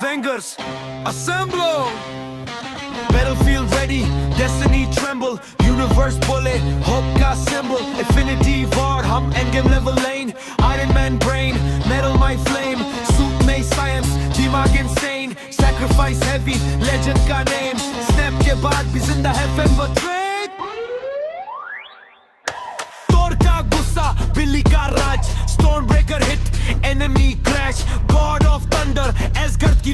Bangers, assemble! Battlefield ready, destiny tremble. Universe बोले, hope का symbol. Infinity war, हम endgame level lane. Iron Man brain, metal my flame. Suit में science, दिमाग insane. Sacrifice heavy, legend का name. Snap के बाद भी जिंदा है Fember Train. Thor का गुस्सा, Billy का राज. Stormbreaker hit, enemy crash. God of thunder, Asgard की